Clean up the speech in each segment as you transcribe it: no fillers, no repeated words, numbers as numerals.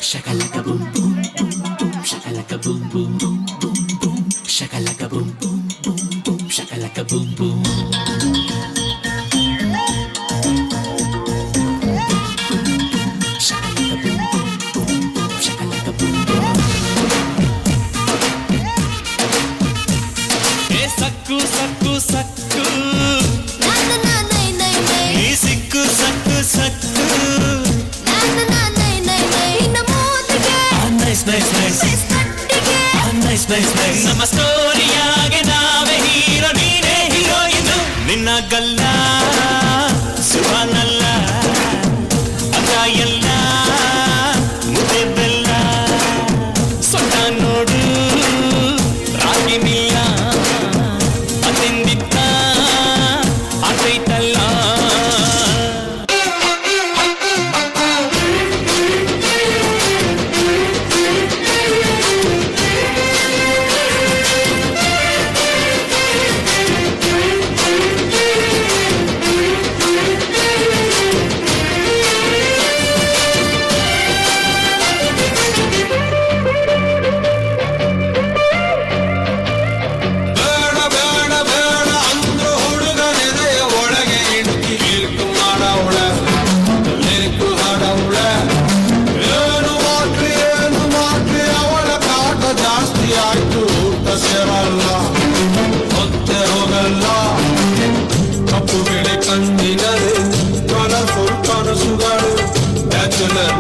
Shakalaka boom boom boom boom. Shakalaka boom boom boom boom boom. Shakalaka boom boom boom boom. Shakalaka boom boom. Shakalaka boom boom boom boom. Shakalaka boom boom. Hey sakku sakku sakku. Na na na nay nay nay. Hey sikku sakku sakku. Na na na nay nay nay. Inna moodiಗೆ. Nice nice nice. ಕಟ್ಟಿಗೆ. Nice nice nice. ನಮ್ಮ ಸ್ಟೋರಿಯಾಗೆ ನಾವೇ hero ನೀನೇ heroine. ನಿನ್ನ ಗಲ್ಲ ಸುಹಾನಲ್ಲ ಅದ ಎಲ್ಲ ಮುದ್ದೆ ಬೆಲ್ಲ ಸೊಟ್ಟ ನೋಡು ರಾಗಿ ಮಿಲ್ಲ ಅತಿಂದಿತ್ತ ಆಗೈತಲ್ಲ.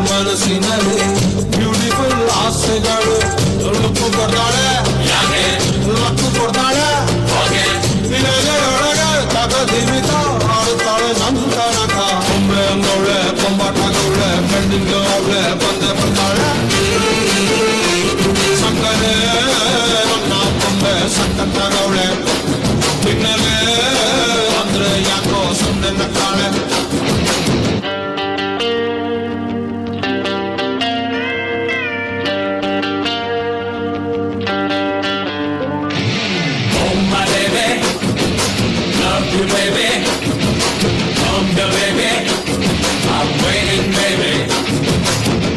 ಮನಸ್ಸಿನಲ್ಲಿ ಬ್ಯೂಟಿಫುಲ್ ಆಸೆಗಳು ಲಕ್ಕು ಕೊಡ್ತಾಳೆ ಲಕ್ಕು ಕೊಡ್ತಾಳೆ ನಿನಗೆ ಒಳಗೆ ತಗದಿಮಿತ ಆಡುತ್ತಾಳೆ ನನ್ನ ತನಕ ಒಮ್ಮೆ ಅಂದವಳೆ ಕೊಂಬಾಟಾಗವಳೆ ಬೆಂಡಿಂಗ್ ಅವಳೆ ಬಂದೆ ಬರ್ತಾಳೆ ಸಕ್ಕರೆ ನನ್ನ ಕೊಂಬೆ ಸಕ್ಕತ್ತಾಗವಳೆ ತಿನ್ನಲೇ ಅಂದ್ರೆ ಯಾಕೋ ಸುಮ್ಮನೆ ನಕ್ಕಾಳೆ. You baby, come here baby, I'm waiting baby.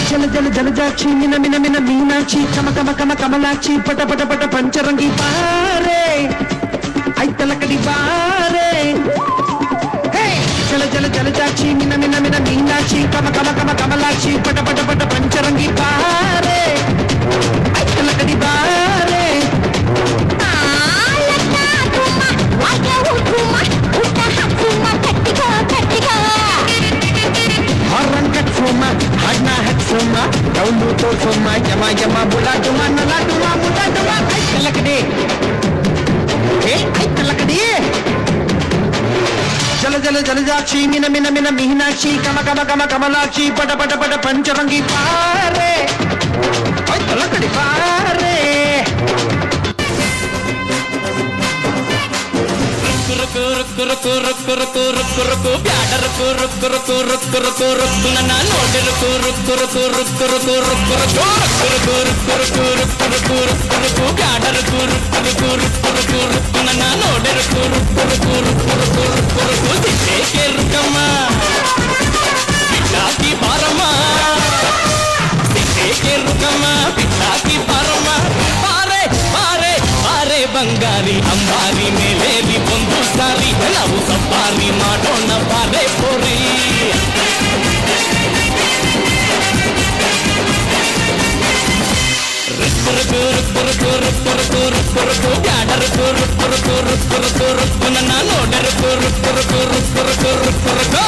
జల జల జలజాక్షి మిన మిన మిన మీనాక్షి కమ కమ కమ కమలాక్షి పట పట పట పంచరంగి బారే ఐతలకడి బారే జల జల జలజాక్షి మిన మిన మిన మీనాక్షి కమ కమ కమ కమలాక్షి పట పట పట పంచరంగి బారే ఐతలకడి బారే డౌలు తోసమ్మ యమ యమ బులాటుమ నలాటుమ ములాటుమ ఐతలకడి ఐతలకడి జల జల జలజాక్షి మిన మిన మిన మీనాక్షి కమ కమ కమ కమలాక్షి పట పట పట పంచరంగి పారే ఐతలకడి పారే ರುಕ್ಕು ರುಕ್ಕು ರುಕ್ಕು ರುಕ್ಕು ರುಕ್ಕು ಬ್ಯಾಡ ರುಕ್ಕು ರುಕ್ಕು ರುಕ್ಕು ರುಕ್ಕು ರುಕ್ಕು ರುಕ್ಕು ನನ್ನ ನೋಡಿ ರುಕ್ಕು ರುಕ್ಕು ರುಕ್ಕು ರುಕ್ಕು ರುಕ್ಕು ರುಕ್ಕು ರುಕ್ಕು ರುಕ್ಕು ರುಕ್ಕು ರುಕ್ಕು ರುಕ್ಕು ರುಕ್ಕು ರುಕ್ಕು ಬ್ಯಾಡ ರುಕ್ಕು ರುಕ್ಕು ರುಕ್ಕು ರುಕ್ಕು ರುಕ್ಕು ರುಕ್ಕು ನನ್ನ ನೋಡಿ ರುಕ್ಕು ರುಕ್ಕು ರುಕ್ಕು ರುಕ್ಕು ರುಕ್ಕು ರುಕ್ಕು ರುಕ್ಕು ಸಿಟ್ಟೇಕೆ ರುಕ್ಕಮ್ಮ ಬಿಟ್ಟಾಕಿ ಬಾರಮ್ಮ ಸಿಟ್ಟೇಕೆ ರುಕ್ಕಮ್ಮ ಬಿಟ್ಟಾಕಿ ಬಾರಮ್ಮ ಬಾರೆ ಬಾರೆ ಬಾರೆ ಬಂಗಾರಿ ಅಂಬಾರಿ ಮೇಲೇರಿ ಒಂದು ಸಾರಿ ನಾವು ಸಫಾರಿ ಮಾಡೋಣ ಬಾರೆ ಪೋರಿ ರುಕ್ಕು ರುಕ್ಕು ರುಕ್ಕು ರುಕ್ಕು ರುಕ್ಕು ರುಕ್ಕು ರುಕ್ಕು ರುಕ್ಕು ಬ್ಯಾಡ ರುಕ್ಕು ರುಕ್ಕು ರುಕ್ಕು ರುಕ್ಕು ರುಕ್ಕು ರುಕ್ಕು ನನ್ನ ನೋಡ ರುಕ್ಕು ರುಕ್ಕು ರುಕ್ಕು ರುಕ್ಕು ರುಕ್ಕು ರುಕ್ಕು ರುಕ್ಕು